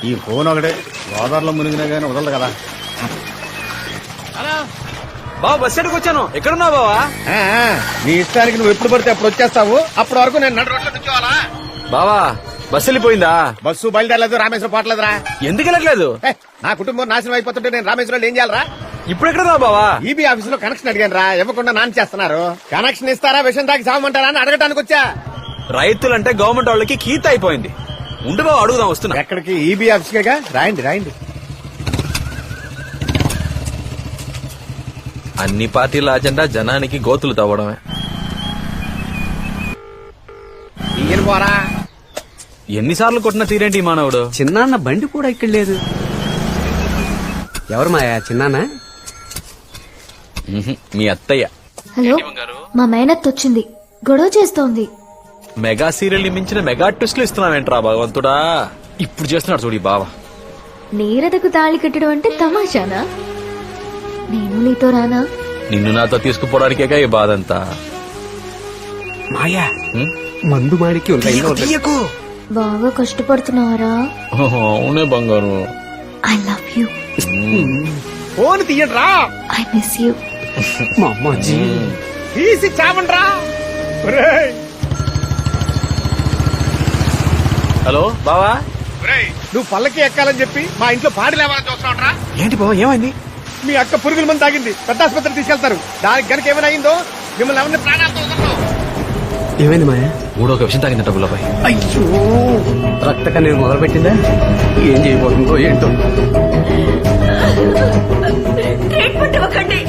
ఈ ఫోన్ ఒకటే గోదావరిలో మునిగినా గానీ వదలదు కదా. బావ బస్ స్టాండ్కి వచ్చాను. ఎక్కడున్నావు బావా? నీ ఇష్టానికి నువ్వు ఎప్పుడు పడితే అప్పుడు వచ్చేస్తావు. అప్పటి వరకు నేను నడు రోడ్లో నుంచోవాలా? బావా బస్సు వెళ్ళిపోయిందా? బస్సు బయలుదేరలేదు, రామేశ్వరం పోవట్లేదురా. ఎందుకు వెళ్ళట్లేదు? నా కుటుంబం నాశనం అయిపోతుంటే నేను రామేశ్వరంలో ఏం చేయాలరా? ఇప్పుడు ఎక్కడున్నావు బావా? ఈబీ ఆఫీస్ లో కనెక్షన్ అడిగాను రా, ఇవ్వకుండా నాన్న చేస్తున్నారు. కనెక్షన్ ఇస్తారా, విషయం దాకా సాగమంటారా అని అడగటానికి వచ్చా. రైతులంటే గవర్నమెంట్ వాళ్ళకి కీత అయిపోయింది. ఉండు బావ అడుగుదాం, వస్తున్నా. ఎక్కడికి? ఈబీ ఆఫీస్ గా. రాయండి రాయండి. అన్ని పార్టీల అజెండా జనానికి గోతులు తవ్వడమే. ఈయన పోరా. ఎన్నిసార్లు కొట్టిన తీరేంటి మానవుడు? చిన్నాన్న బండి కూడా ఇక్కడ లేదు. ఎవరు మాయా చిన్నాన్న? మీ అత్తయ్య. హలో, మా మేనత్ వచ్చింది, గొడవ చేస్తోంది. మెగా సీరియల్ ని మించిన మెగా ట్విస్ట్లు ఇస్తున్నావేంట్రా భగవంతుడా. ఇప్పుడు చేస్తున్నాడు చూడు బావ. నీరదకు తాళి కట్టడం అంటే తమాషానా? నేను నీతో రానా? నిన్ను నాతో తీసుకుపోవడానికేగా ఈ బాధ అంతా. మాయా మందు మాడికి బాగా కష్టపడుతున్నారా? అవునే బంగారు. I love you. ఫోన్ తీయండి రా. I miss you. మా అమ్మాజీ తీసి చావండ్రా. హలో బావా. నువ్వు పల్లకి ఎక్కాలని చెప్పి మా ఇంట్లో పాడి లేవాలని చూస్తున్నావురా. ఏంటి బావా ఏమైంది? మీ అక్క పురుగుల మంది తాగింది, పెద్ద ఆసుపత్రికి తీసుకెళ్తారు. దానికి గనక ఏమైనా అయిందో మిమ్మల్ని ఎవరిని ప్రాణాలతో వదలరు. ఏమైంది మాయా? మూడో ఒక విషయం తాగిందట బుల్లపై. అయ్యో రక్త కన్నీరు మొదలు పెట్టిందా? ఏం చేయబోతుందో ఏంటో. ట్రీట్మెంట్ ఇవ్వకండి,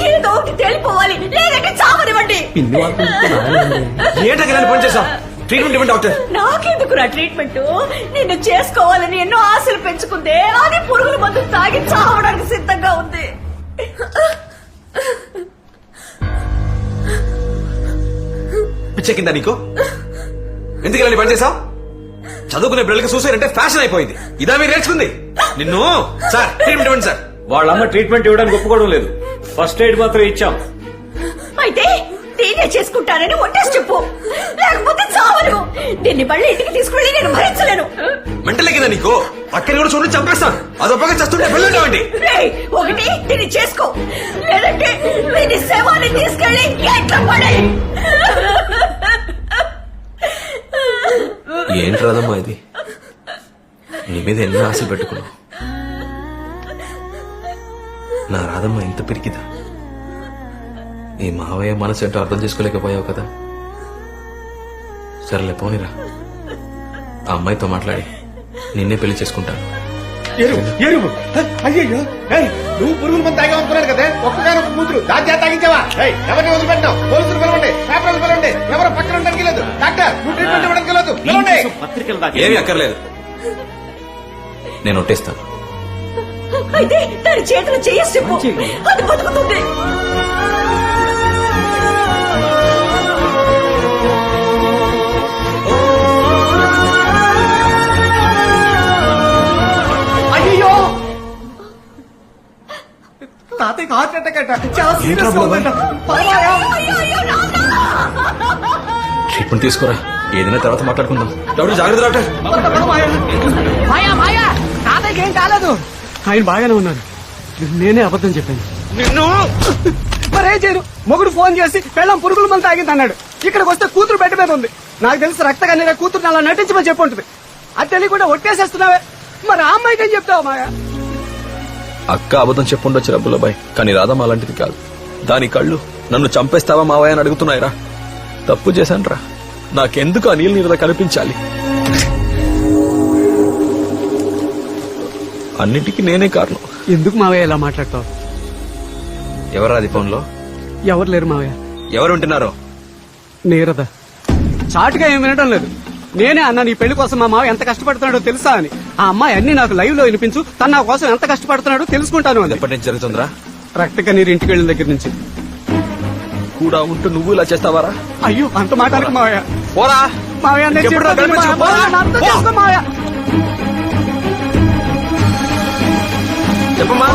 ఏదో ఒకటి తేలిపోవాలి, లేదంటే చావనివ్వండి. పిన్ని వాళ్ళు ఏంటని పని చేసావు? ట్రీట్మెంట్ ఇవ్వండి డాక్టర్. నాకెందుకు నా ట్రీట్మెంట్? నిన్ను చేసుకోవాలని ఎన్నో ఆశలు పెంచుకుందే, అది పురుగుల మందు తాగి చావడానికి సిద్ధంగా ఉంది. పిచ్చెక్కిందా నీకు? ఎందుకు పని చేసావు? చదువుకునే పిల్లలకి సూసైడ్ అంటే ఫ్యాషన్ అయిపోయింది. ఇదా మీరు నేర్చుకుంది? నిన్ను సార్ ట్రీట్మెంట్ ఇవ్వండి సార్. వాళ్ళమ్మ ట్రీట్మెంట్ ఇవ్వడానికి ఒప్పుకోవడం లేదు. ఫస్ట్ ఎయిడ్ మాత్రం ఇచ్చాం. అయితే నేనే చేసుకుంటానని ఒట్టేసి చెప్పు, లేకపోతే చావను. దీన్ని మళ్ళీ ఇంటికి తీసుకువెళ్ళి నేను భరించలేను. మెంటలెక్కిందా నీకు? అక్కని కూడా చూడండి చంపేస్తాను. అదొప్పగా చేస్తుంటే వెళ్ళండి. ఒకటి దీన్ని చేసుకో, లేదంటే వీడి శవాన్ని తీసుకెళ్ళి ఎట్లా పడే. ఏంటి రాదమ్మా ఇది? నీ మీద ఎన్నో ఆశలు పెట్టుకున్నావు. నా రాదమ్మా ఇంత పిరికిదా? ఈ మావయ్య మనసు ఏంటో అర్థం చేసుకోలేకపోయావు కదా. సరేలే పోనీరా, ఆ అమ్మాయితో మాట్లాడి నిన్నే పెళ్లి చేసుకుంటాను. అయ్యో నువ్వు పురుగుల మంది తాగామనుకున్నాను కదా. ఒక్కగానొక్క కూతురు దాని తాగించావా? ఎవరిని వదిలిపెట్టినావు? పోలీసులు పిలవండి, పేపర్లు పిలవండి. ఎవరో పక్కన ఉండడానికి లేదు. డాక్టర్ నువ్వు ట్రీట్మెంట్ ఇవ్వడానికి లేదు. పిలవండి. ఏమి అక్కర్లేదు, నేను ఒట్టేస్తాను. అయితే దాని చేతులు చేసి చెప్పు, అది బతుకుతుంది. తాతయ్యకి హార్ట్ అటాక్ అట. ట్రీట్మెంట్ తీసుకోరా, ఏదైనా తర్వాత మాట్లాడుకుందాం. డాక్టర్ జాగ్రత్త డాక్టర్. తాతయ్యకి ఏం కాలేదు, ఆయన బాగానే ఉన్నాను. నేనే అబద్ధం చెప్పాను. నిన్ను మరేం చేయను? మొగుడు ఫోన్ చేసి పెళ్ళం పురుగుల మంది తాగింది అన్నాడు. ఇక్కడికి వస్తే కూతురు బెడ్ మీద ఉంది. నాకు తెలిసి రక్త కన్నీర కూతురు అలా నటించమని చెప్పి ఉంటుంది. అది తెలియకుండా ఒట్టేసేస్తున్నావే. మరి ఆ అమ్మాయికి ఏం చెప్తావు మాయా? అక్క అబద్ధం చెప్పుండొచ్చు రబ్బులబాయ్, కానీ రాధమ్మ అలాంటిది కాదు. దాని కళ్ళు నన్ను చంపేస్తావా మావయ్య అని అడుగుతున్నాయిరా. తప్పు చేశానురా, నాకెందుకు ఆ నీళ్ళ కనిపించాలి? అన్నిటికీ నేనే కారణం. ఎందుకు మావయ్య ఇలా మాట్లాడతావు? ఎవరా అది ఫోన్లో? ఎవరు లేరు మావయ్య. ఎవరు ఉంటున్నారో? నీరద చాటుగా ఏం వినడం లేదు. నేనే అన్నా నీ పెళ్లి కోసం మా మావ ఎంత కష్టపడుతున్నాడో తెలుసా అని. ఆ అమ్మాయి అన్ని నాకు లైవ్ లో వినిపించు, తన నా కోసం ఎంత కష్టపడుతున్నాడో తెలుసుకుంటాను అని. ఎప్పటి నుంచి జరుగుతుందిరా? రక్త కన్నీరు ఇంటికి వెళ్ళిన దగ్గర నుంచి. కూడా ఉంటూ నువ్వు ఇలా చేస్తావారా? అయ్యో అంత మాట్లాడకు మావయ్య. పోరా మావయ్య మావయ్య చెప్పమ్మా.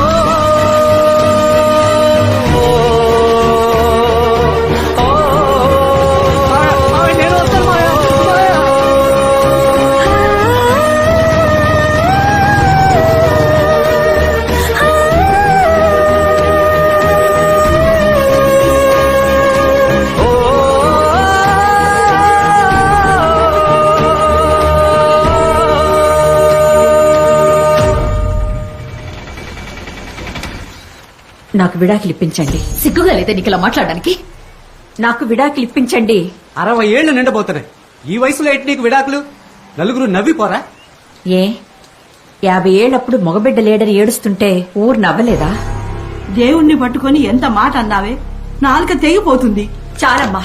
నాకు విడాకులు ఇప్పించండి. సిగ్గుగా లేదా నీకు ఇలా మాట్లాడడానికి? నాకు విడాకులు ఇప్పించండి. 60 ఏళ్లు నిండబోతున్నాయి. ఈ వయసులో ఏంటి నీకు విడాకులు? నలుగురు నవ్విపోరా? ఏ 50 ఏళ్లప్పుడు మగబిడ్డ లేడని ఏడుస్తుంటే ఊరు నవ్వలేదా? దేవుణ్ణి పట్టుకొని ఎంత మాట అన్నావే, నాలుక తెగిపోతుంది. చాలమ్మా,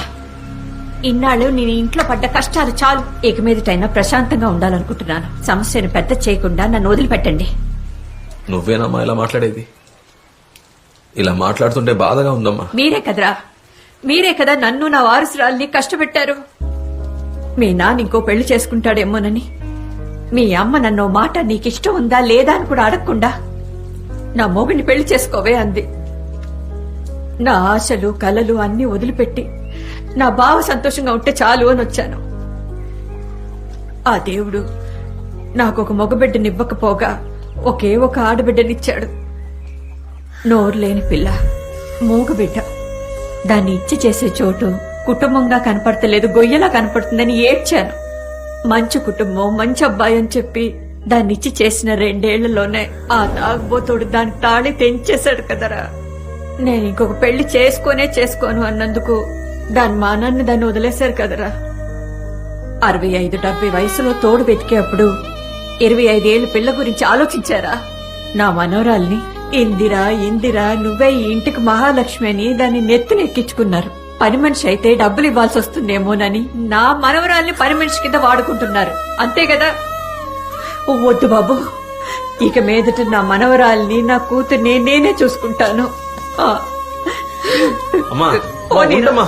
ఇన్నాళ్ళు నేను ఇంట్లో పడ్డ కష్టాలు చాలు. ఇక మీదటైనా ప్రశాంతంగా ఉండాలనుకుంటున్నాను. సమస్యను పెద్ద చేయకుండా నన్ను వదిలిపెట్టండి. నువ్వేనమ్మా ఇలా మాట్లాడేది? ఇలా మాట్లాడుతుంటే బాధగా ఉందమ్మా. మీరే కదా నన్ను నా వారసురాల్ని కష్టపెట్టారు. మీ నాన్న ఇంకో పెళ్లి చేసుకుంటాడేమోనని, మీ అమ్మ నన్ను మాట నీకిష్టం ఉందా లేదా అని కూడా అడగకుండా నా మొగుడిని పెళ్లి చేసుకోవే అంది. నా ఆశలు కలలు అన్ని వదిలిపెట్టి నా బావ సంతోషంగా ఉంటే చాలు అని వచ్చాను. ఆ దేవుడు నాకొక మగబిడ్డనివ్వకపోగా ఒకే ఒక ఆడబిడ్డనిచ్చాడు. నోరు లేని పిల్ల, మూగబిడ్డ. దాన్ని ఇచ్చి చేసే చోటు కుటుంబంగా కనపడతలేదు, గొయ్యలా కనపడుతుందని ఏడ్చాను. మంచి కుటుంబం, మంచి అబ్బాయి అని చెప్పి దాన్ని ఇచ్చి చేసిన 2 ఏళ్లలోనే ఆ తాగుబోతుడు దాని తాళి తెంచేశాడు కదరా. నేను ఇంకొక పెళ్లి చేసుకోను అన్నందుకు దాని మానాన్ని దాన్ని వదిలేశారు కదరా. 65-70 వయసులో తోడు వెతికేప్పుడు 25 ఏళ్ల పిల్ల గురించి ఆలోచించారా? నా మనవరాల్ని ఇందిరా నువ్వే ఈ ఇంటికి మహాలక్ష్మి అని దాన్ని నెత్తినెక్కించుకున్నారు. పని మనిషి అయితే డబ్బులు ఇవ్వాల్సి వస్తుందేమోనని నా మనవరాల్ని పని మనిషి కింద వాడుకుంటున్నారు. అంతే కదా? వద్దు బాబు, ఇక మీదట నా మనవరాల్ని, నా కూతుర్ని నేనే చూసుకుంటాను. అమ్మా పోనీరా. ఉండమ్మా.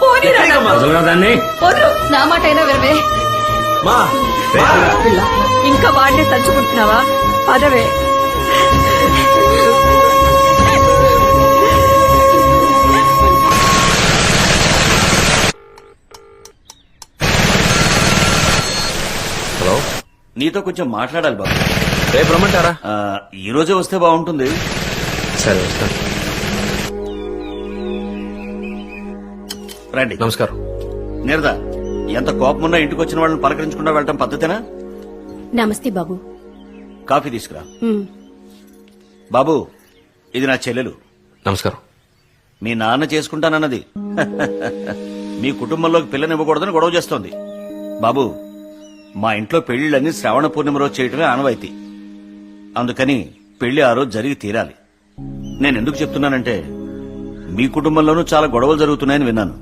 పోనీరా ఎక్కడికమ్మా? నన్ను. వదలరా దాన్ని. వదలు. నా మాట అయినా వినవే. మా పిల్ల, ఇంకా వాడినే తలుచుకుంటున్నావా? పదవే. హలో, నీతో కొంచెం మాట్లాడాలి బాబు. రేపు రమ్మంటారా? ఈ రోజే వస్తే బాగుంటుంది. సరే వస్తాను. రండి. నమస్కారం. నీరదా, ఎంత కోపమున్నా ఇంటికి వచ్చిన వాళ్ళని పలకరించకుండా వెళ్ళటం పద్ధతేనా? నమస్తే బాబు. కాఫీ తీసుకురా. బాబు, ఇది నా చెల్లెలు. నమస్కారం. మీ నాన్న చేసుకుంటానన్నది. మీ కుటుంబంలోకి పిల్లనివ్వకూడదని గొడవ చేస్తోంది. బాబు, మా ఇంట్లో పెళ్లిళ్ళన్నీ శ్రావణ పూర్ణిమ రోజు చేయటమే ఆనవాయితీ. అందుకని పెళ్లి ఆ రోజు జరిగి తీరాలి. నేను ఎందుకు చెప్తున్నానంటే, మీ కుటుంబంలోనూ చాలా గొడవలు జరుగుతున్నాయని విన్నాను.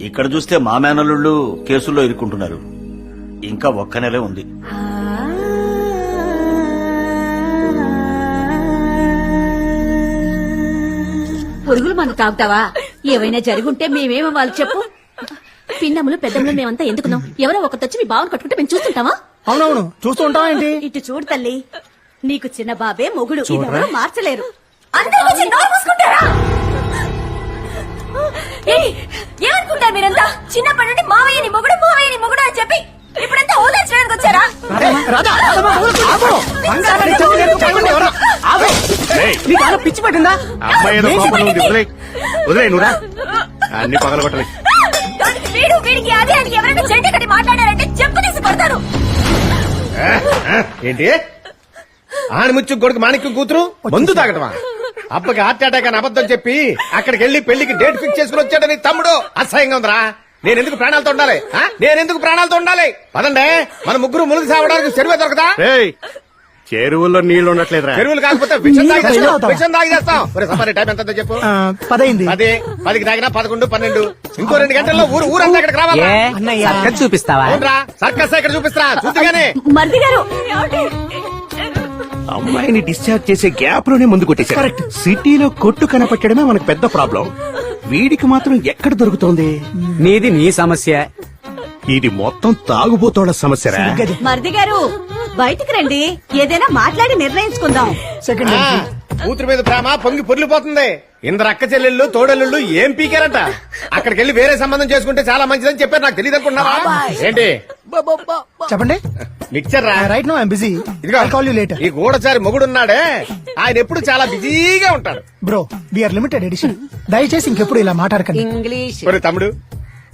ఇక్కడ చూస్తే మా మేనల్లుళ్ళు కేసుల్లో ఇరుక్కుంటున్నారు. ఇంకా 1 నెలే ఉంది. పురుగులు మందు తాగుతావా? ఏవైనా జరుగుంటే మేమేమో వాళ్ళకి చెప్పు. పిన్నములు పెద్దములు మేమంతా ఎందుకున్నాం? ఎవరో ఒకతొచ్చి మీ బావను కట్టుకుంటే మేము చూస్తుంటావా? అవునవును, చూస్తూ ఉంటావా ఏంటి? ఇటు చూడు తల్లి, నీకు చిన్న బాబే మొగుడు. ఇదెవరూ మార్చలేరు. అందరూ వచ్చి నోరు మూసుకుంటారా? ఏమనుకుంటారు మీరంతా? చిన్నప్పటి నుండి మావయ్యని మొగుడు అని చెప్పి ఇప్పుడంతా ఓదార్చడానికి వచ్చారా? నీకు పిచ్చి పట్టిందా? అమ్మాయి ఏదో కోపంలో ఉంది. వదిలే నువ్వురా. అన్ని పగలగొట్టలే. వీడికి అదే అని ఎవరైనా చెడ్డ కట్టి మాట్లాడారంటే చెప్పు తీసి కొడతారు. ఏంటి? ఆణిముచ్చు కొడుకు మాణిక్యం కూతురు మందు తాగటమా? అప్పకి హార్ట్ అటాక్ అని అబద్ధం చెప్పి అక్కడికి వెళ్లి పెళ్లికి డేట్ ఫిక్స్ చేసుకుని వచ్చాడని తమ్ముడు. అసహ్యంగా ఉందిరా. నేనెందుకు ప్రాణాలతో ఉండాలి? పదండి, మన ముగ్గురు మునిగి సావడానికి చెరువే దొరకదా? చెరువుల్లో నీళ్లు ఉండట్లేదురా. చెరువులు కాకపోతే విషం తాగి చేస్తాం. సఫారీ టైం ఎంత చెప్పు? 10 10కి తాగినా 11, 12. ఇంకో 2 గంటల్లో ఊరంతా ఇక్కడికి రావాలా? చూపిస్తావా? అవునరా, సర్కస్ ఇక్కడ చూపిస్తా. చూద్దిగానే మరిది గారు, అమ్మాయిని డిశ్చార్జ్ చేసే గ్యాప్ లోనే ముందు కొట్టేశారు. సిటీలో కొట్టు కనపట్టడమే మనకు పెద్ద ప్రాబ్లం. వీడికి మాత్రం ఎక్కడ దొరుకుతోంది? నీది నీ సమస్య. ఇది మొత్తం తాగుబోతోళ్ల సమస్యరా? మరిది గారు బయటికి రండి, ఏదైనా మాట్లాడి నిర్ణయించుకుందాం. కూతురు మీద ప్రేమ పొంగి పొర్లిపోతుంది. ఇందరు అక్క చెల్లెళ్ళు తోడెళ్ళు ఏం పీకారంట. అక్కడికి వెళ్లి వేరే సంబంధం చేసుకుంటే చాలా మంచిదని చెప్పారు. నాకు తెలియదు అనుకుంటున్నారా ఏంటి? చెప్పండి. మిక్చర్ రా. Right no I'm busy. ఇదిగో ఈ గూడచారి మొగుడున్నాడే, ఆయన ఎప్పుడు చాలా బిజీగా ఉంటాడు. Bro, we are limited edition. దయచేసి ఇంకెప్పుడు ఇలా మాట్లాడకండి. ఇంగ్లీష్ ఒరే తమ్ముడు,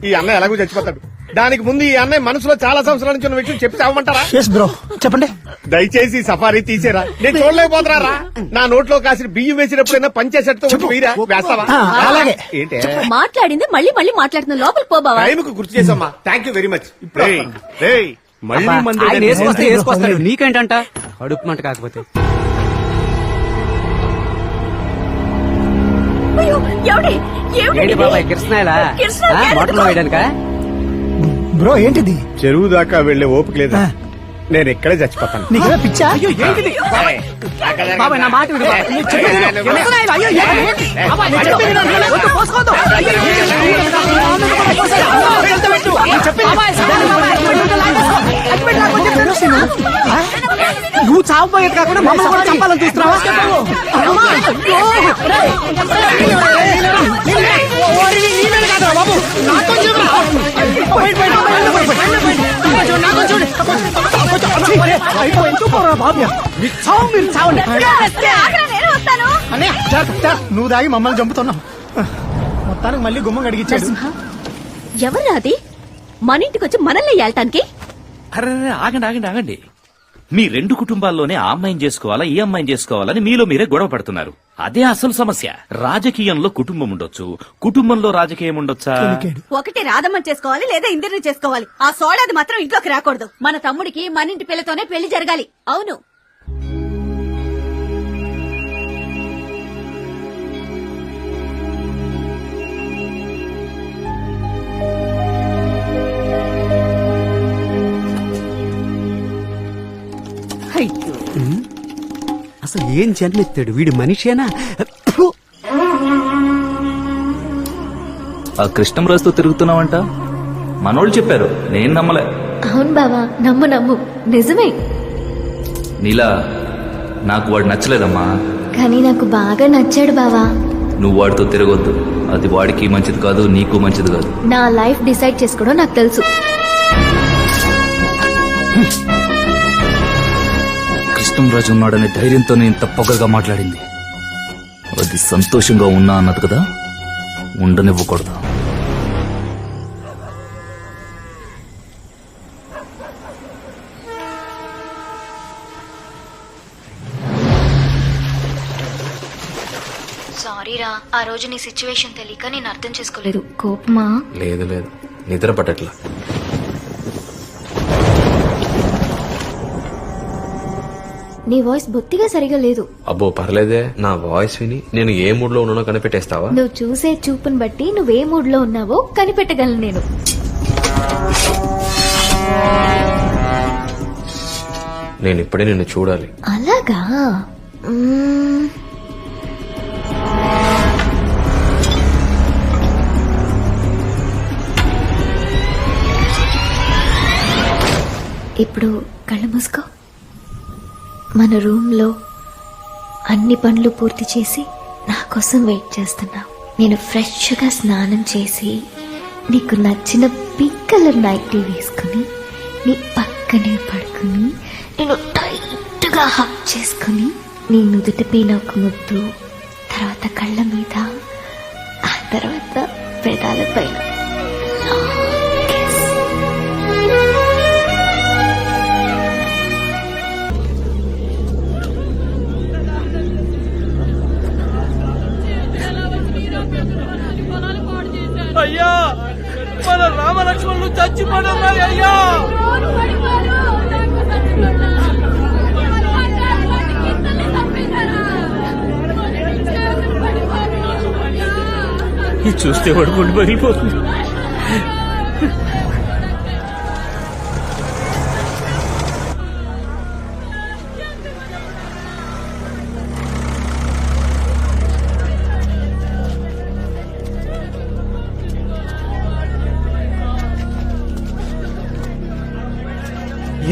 ఈ అన్నయ్య ఎలాగో చచ్చిపోతాడు. దానికి ముందు ఈ అన్నయ్య మనసులో చాలా సంవత్సరాల నుంచి ఉన్న విషయం చెప్పి చావమంటారా? బ్రో చెప్పండి. దయచేసి ఈ సఫారీ తీసేరా, నేను చూడలేకపోతున్నారా. నా నోట్లో కాసిన బియ్యం వేసినప్పుడైనా పంచేసెట్తో వీరా వేస్తావా? అలాగే. ఏంటే మాట్లాడింది మళ్ళీ మళ్ళీ మాట్లాడుతున్నా, లోపలికి పో బావా. టైంకు గుర్తు చేసామ్మా, థ్యాంక్ యూ వెరీ మచ్. మళ్ళీ మంది ఆయన వేసుకొస్తాడు, నీకేంటంట కడుపు మంట కాకపోతే. అయ్యో, ఎవడి? ఏమిటి ఏంటి ఇది? బాబాయ్ కిరసనాయలా కిరసనాయలు మోటార్లో వేయడానిక? బ్రో ఏంటిది? చెరువు దాకా వెళ్లే ఓపిక లేదా, నేను ఇక్కడే చచ్చిపోతాను. నీకేనా పిచ్చా? బాబాయ్ నా మాట విను. నేను చెప్పేది విను. కిరసనాయలు, అయ్యో, ఏంటి? బాబాయ్, నేను చెప్పేది విను. వద్దు, పోసుకోవద్దు. అయ్యో, నేను చెప్పేది. బాబాయ్, సాగండి బాబాయ్. అగ్గిపెట్టి లాక్కొని చెప్పాను. నువ్వు చావపోయేది కాకుండా మమ్మల్ని కూడా చంపాలని చూస్తున్నావా? అమ్మా, అయ్యో. బాబు నాతో నువ్వు దాగి మమ్మల్ని చంపుతున్నావు. మొత్తానికి మళ్ళీ గుమ్మం అడిగిచ్చాడు. నరసింహ, ఎవర్రా అది మన ఇంటికి వచ్చి మనల్ని ఏల్టానికి? అరే ఆగండి ఆగండి ఆగండి. మీ రెండు కుటుంబాల్లోనే ఆ అమ్మాయిని చేసుకోవాలా ఈ అమ్మాయిని చేసుకోవాలని మీలో మీరే గొడవ పడుతున్నారు. అదే అసలు సమస్య. రాజకీయంలో కుటుంబం ఉండొచ్చు, కుటుంబంలో రాజకీయం ఉండొచ్చా? ఒకటి రాధమ్మని చేసుకోవాలి లేదా ఇందిరిని చేసుకోవాలి. ఆ సోడాది మాత్రం ఇంట్లోకి రాకూడదు. మన తమ్ముడికి మన ఇంటి పిల్లతోనే పెళ్లి జరగాలి. అవును, అసలు ఏం జన్మెత్తాడు వీడు, మనిషేనా? ఆ కృష్ణంరాజుతో తిరుగుతున్నావంట మనోళ్ళు చెప్పారు, నేను నమ్మలే. అవును బావా, నమ్ము నమ్ము, నిజమే. నీలా నాకు వాడు నచ్చలేదమ్మా. కానీ నాకు బాగా నచ్చాడు బావా. నువ్వు వాడితో తిరగొద్దు, అది వాడికి మంచిది కాదు, నీకు మంచిది కాదు. నా లైఫ్ డిసైడ్ చేసుకోవడం నాకు తెలుసు. కృష్ణంరాజు ఉన్నాడనే ధైర్యంతో నేను ఇంత పొగగా మాట్లాడింది. అది సంతోషంగా ఉన్నా అన్నది కదా, ఉండనివ్వకూడదు. సారీ రా, ఆ రోజు నీ సిచ్యువేషన్ తెలియక నేను అర్థం చేసుకోలేదు. కోపమా? లేదు లేదు, నిద్ర పట్టట్లా. నీ వాయిస్ బొత్తిగా సరిగా లేదు. అబ్బో పర్లేదే, నా వాయిస్ విని నేను ఏ మూడ్ లో ఉన్నానో కనిపెట్టేస్తావా? నువ్వు చూసే చూపుని బట్టి నువ్వే మూడ్ లో ఉన్నావో కనిపెట్టగలను నేను. నేను ఇప్పుడే నిన్ను చూడాలి. అలాగా? ఇప్పుడు కళ్ళు మూసుకో. మన రూమ్ లో అన్ని పనులు పూర్తి చేసి నా కోసం వెయిట్ చేస్తున్నావు. నేను ఫ్రెష్ గా స్నానం చేసి నీకు నచ్చిన పింక్ కలర్ నైటీ వేసుకుని నీ పక్కనే పడుకుని నేను టైట్ గా హక్ చేసుకుని నీ నుదుటి పైన ఒక ముద్దు, తర్వాత కళ్ళ మీద, ఆ తర్వాత పెదాల పైన. అయ్యా, మన రామలక్ష్మణులు చచ్చిపోతున్నారు అయ్యా. ఇది చూస్తే పడుకుంటూ పగిలిపోతుంది.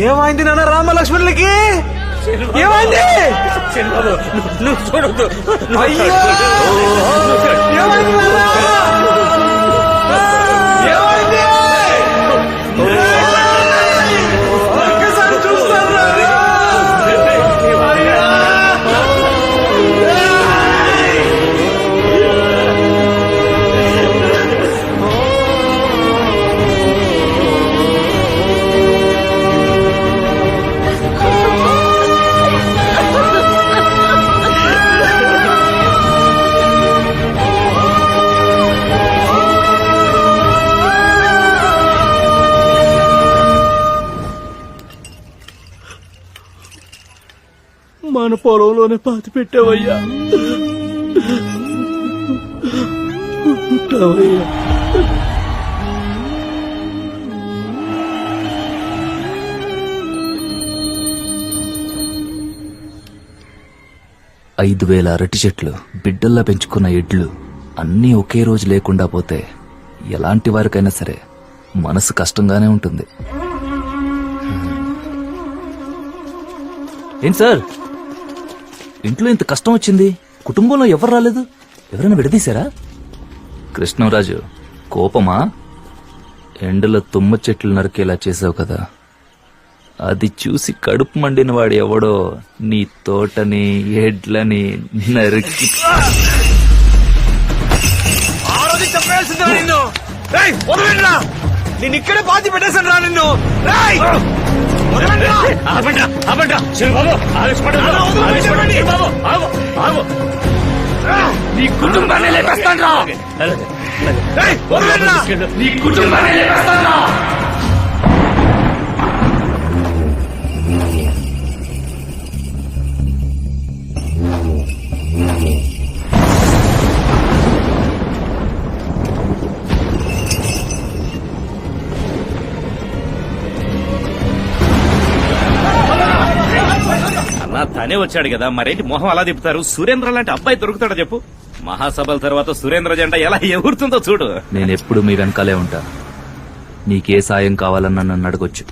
ఏమైంది నాన్న రామలక్ష్మణులకి? ఏమైంది? చిన్నబాబు, నువ్వు చూడొద్దు. అయ్యో! ఏమైంది నాన్న? ఏమైంది? ఒక్కసారి చూస్తాను రా. మన పొలంలోనే పాతి పెట్టావయ్యా. ఉంటావయ్యా. ఐదు 5,000 అరటి చెట్లు, బిడ్డల్లా పెంచుకున్న ఎడ్లు అన్నీ ఒకే రోజు లేకుండా పోతే ఎలాంటి వారికైనా సరే మనసు కష్టంగానే ఉంటుంది. ఏం సార్, ఇంట్లో ఇంత కష్టం వచ్చింది, కుటుంబంలో ఎవరు రాలేదు? ఎవరైనా విడదీశారా? కృష్ణరాజు, కోపమా? ఎండలో తుమ్మ చెట్లు నరికేలా చేసావు కదా, అది చూసి కడుపు మండిన వాడు ఎవడో నీ తోటని ఎడ్లని నరికి నేను ఇక్కడే పాతి పెట్టేశాను రా నిన్ను. నీ కుటుంబాన్ని లేపేస్తాను రా. నీ కుటుంబాన్ని లేపేస్తాను రా. అన్నా తనే వచ్చాడు కదా, మరేంటి మొహం అలా తిప్పుతారు? సురేంద్ర లాంటి అబ్బాయి దొరుకుతాడా చెప్పు? మహాసభల తర్వాత సురేంద్ర జెండా ఎలా ఎగురుతుందో చూడు. నేనెప్పుడు మీ వెనకాలే ఉంటా. నీకే సాయం కావాలన్నా నన్ను అడగొచ్చు.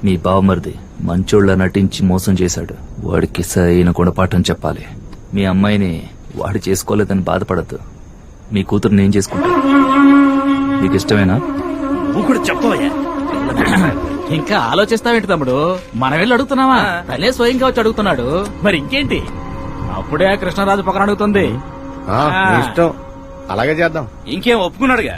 మీ బావమరిది మంచోళ్ళ నటించి మోసం చేశాడు, వాడికి సరైన గుణపాఠం చెప్పాలి. మీ అమ్మాయిని వాడు చేసుకోలేదని బాధపడద్దు. మీ కూతురు నేను చేసుకుంటా. నీకు ఇష్టమేనా? నువ్వు కూడా చెప్పవయ్యా. ఇంకా ఆలోచిస్తావేంటి తమ్ముడు? మనం వెళ్ళి అడుగుతున్నావా? తనే స్వయంగా వచ్చి అడుగుతున్నాడు. మరి ఇంకేంటి? అప్పుడే కృష్ణరాజు పక్కన అడుగుతుంది. ఇష్టం, అలాగే చేద్దాం. ఇంకేం ఒప్పుకున్నాడుగా.